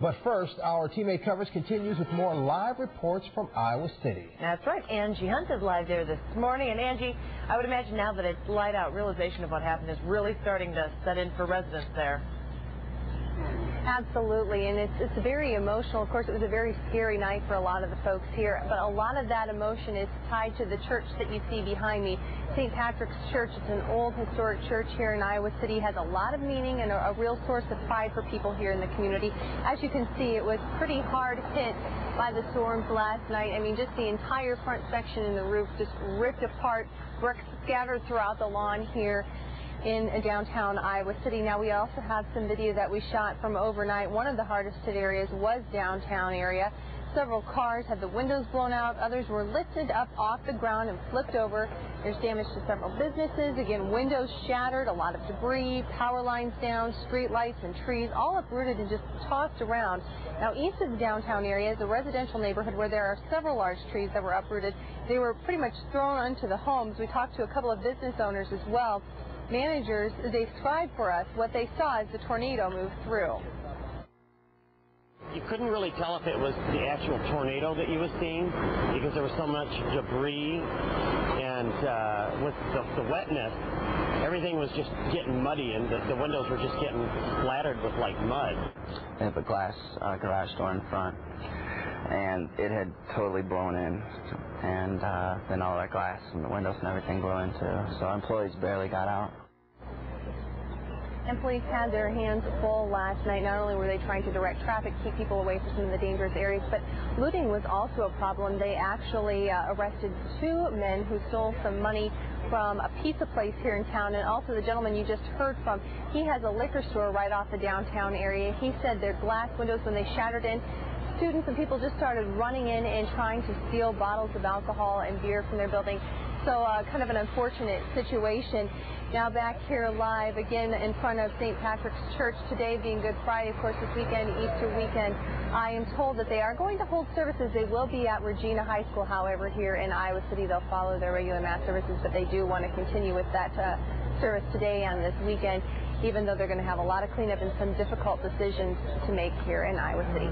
But first, our teammate coverage continues with more live reports from Iowa City. That's right. Angie Hunt is live there this morning. And Angie, I would imagine now that it's light out, realization of what happened is really starting to set in for residents there. Absolutely, and it's very emotional. Of course, it was a very scary night for a lot of the folks here, but a lot of that emotion is tied to the church that you see behind me. St. Patrick's Church. It's an old historic church here in Iowa City. Has a lot of meaning and a real source of pride for people here in the community. As you can see, it was pretty hard hit by the storms last night. I mean, just the entire front section and the roof just ripped apart, bricks scattered throughout the lawn here in downtown Iowa City. Now, we also have some video that we shot from overnight. One of the hardest hit areas was downtown area. Several cars had the windows blown out. Others were lifted up off the ground and flipped over. There's damage to several businesses. Again, windows shattered, a lot of debris, power lines down, street lights and trees, all uprooted and just tossed around. Now, east of the downtown area is a residential neighborhood where there are several large trees that were uprooted. They were pretty much thrown onto the homes. We talked to a couple of business owners as well. Managers, they described for us what they saw as the tornado moved through. You couldn't really tell if it was the actual tornado that you were seeing because there was so much debris, and with the wetness, everything was just getting muddy, and the windows were just getting splattered with like mud. They have a glass garage door in front, and it had totally blown in, and then all that glass and the windows and everything blew in too, so employees barely got out. Employees had their hands full last night. Not only were they trying to direct traffic, keep people away from some of the dangerous areas, but looting was also a problem. They actually arrested 2 men who stole some money from a pizza place here in town, and also the gentleman you just heard from, he has a liquor store right off the downtown area. He said their glass windows, when they shattered in, students and people just started running in and trying to steal bottles of alcohol and beer from their building. So kind of an unfortunate situation. Now back here live again in front of St. Patrick's Church, today being Good Friday, of course, this weekend, Easter weekend. I am told that they are going to hold services. They will be at Regina High School, however, here in Iowa City. They'll follow their regular mass services, but they do want to continue with that service today and this weekend, even though they're going to have a lot of cleanup and some difficult decisions to make here in Iowa City.